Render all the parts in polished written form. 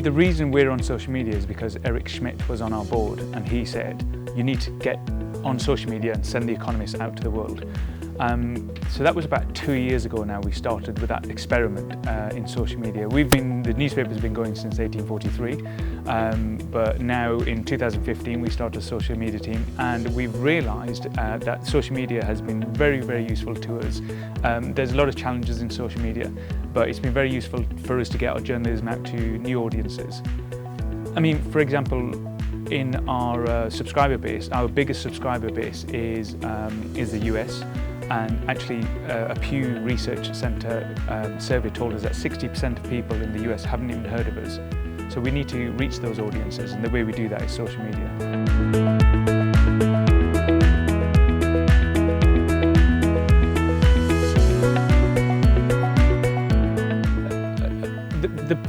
The reason we're on social media is because Eric Schmidt was on our board and he said, you need to get on social media and send The Economist out to the world. So that was about 2 years ago now we started with that experiment in social media. The newspaper's been going since 1843, but now in 2015 we started a social media team, and we've realised that social media has been very, very useful to us. There's a lot of challenges in social media, but it's been very useful for us to get our journalism out to new audiences. I mean, for example, in our subscriber base, our biggest subscriber base is the US. And actually, a Pew Research Centre survey told us that 60% of people in the US haven't even heard of us. So we need to reach those audiences, and the way we do that is social media.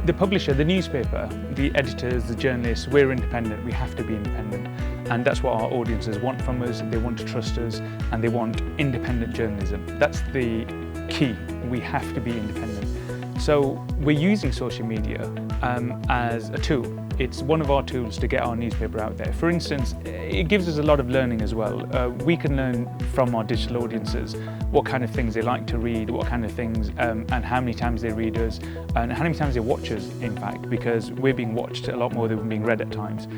The publisher, the newspaper, the editors, the journalists, we're independent, we have to be independent. And that's what our audiences want from us. They want to trust us and they want independent journalism. That's the key. We have to be independent. So we're using social media as a tool. It's one of our tools to get our newspaper out there. For instance, it gives us a lot of learning as well. We can learn from our digital audiences what kind of things they like to read, what kind of things, and how many times they read us, and how many times they watch us, in fact, because we're being watched a lot more than we're being read at times.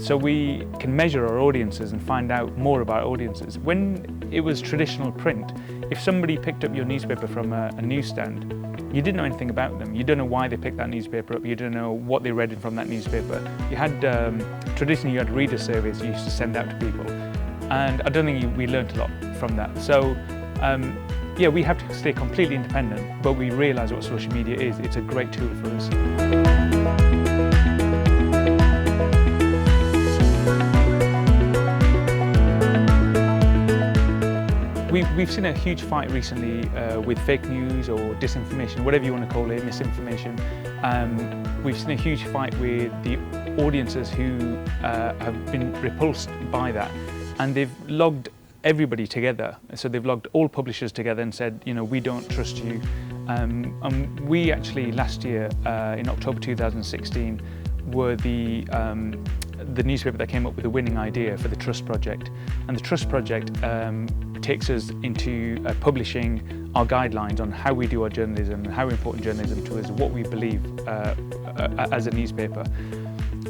So we can measure our audiences and find out more about audiences. When it was traditional print, if somebody picked up your newspaper from a newsstand, you didn't know anything about them. You don't know why they picked that newspaper up. You don't know what they read from that newspaper. You had, traditionally you had reader surveys you used to send out to people. And I don't think we learned a lot from that. So yeah, we have to stay completely independent, but we realise what social media is. It's a great tool for us. We've seen a huge fight recently with fake news or disinformation, whatever you want to call it, misinformation. We've seen a huge fight with the audiences who have been repulsed by that, and they've logged everybody together. So they've logged all publishers together and said, you know, we don't trust you. And we actually last year, in October 2016, were the newspaper that came up with the winning idea for the Trust Project. And the Trust Project takes us into publishing our guidelines on how we do our journalism and how important journalism to us, what we believe as a newspaper.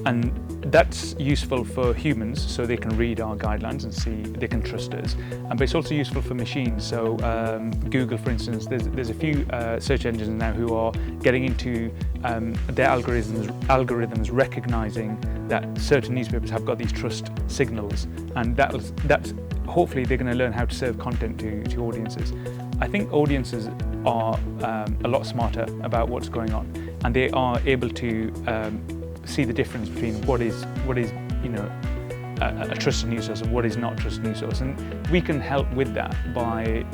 And that's useful for humans, so they can read our guidelines and see, they can trust us. But it's also useful for machines. So Google, for instance, there's a few search engines now who are getting into their algorithms recognizing that certain newspapers have got these trust signals, and that's hopefully they're going to learn how to serve content to audiences. I think audiences are a lot smarter about what's going on, and they are able to see the difference between what is you know, a trusted news source and what is not a trusted news source. And we can help with that by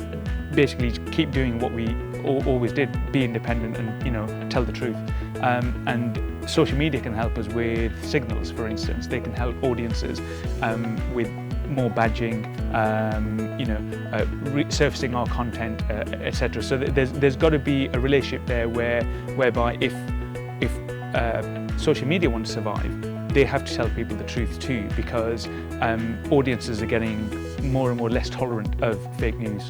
basically keep doing what we always did, be independent and, you know, tell the truth. And social media can help us with signals, for instance. They can help audiences with more badging, you know, resurfacing our content, etc. So there's got to be a relationship there whereby if social media want to survive, they have to tell people the truth too, because audiences are getting more and more less tolerant of fake news.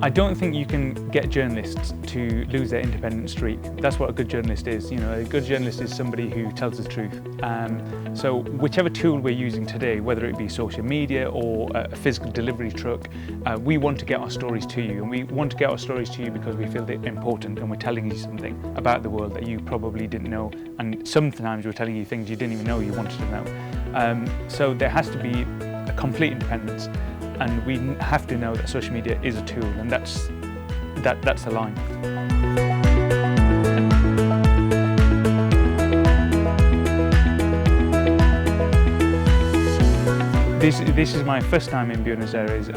I don't think you can get journalists to lose their independent streak. That's what a good journalist is. You know, a good journalist is somebody who tells the truth. So whichever tool we're using today, whether it be social media or a physical delivery truck, we want to get our stories to you. And we want to get our stories to you because we feel they're important and we're telling you something about the world that you probably didn't know. And sometimes we're telling you things you didn't even know you wanted to know. So there has to be a complete independence. And we have to know that social media is a tool, and that's the line. This is my first time in Buenos Aires, and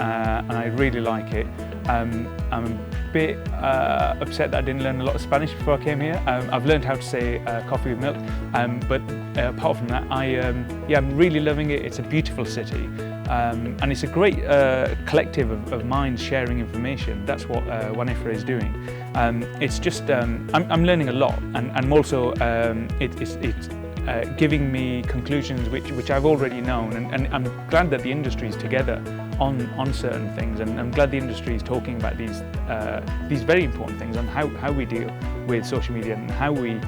I really like it. I'm a bit upset that I didn't learn a lot of Spanish before I came here. I've learned how to say coffee with milk, but apart from that, I'm really loving it. It's a beautiful city. And it's a great collective of minds sharing information. That's what Wanifra is doing. It's just, I'm learning a lot, and also it's giving me conclusions which I've already known, and I'm glad that the industry is together on certain things, and I'm glad the industry is talking about these very important things on how we deal with social media and how we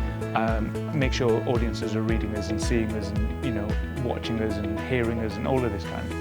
make sure audiences are reading us and seeing us and watching us and hearing us and all of this kind of thing.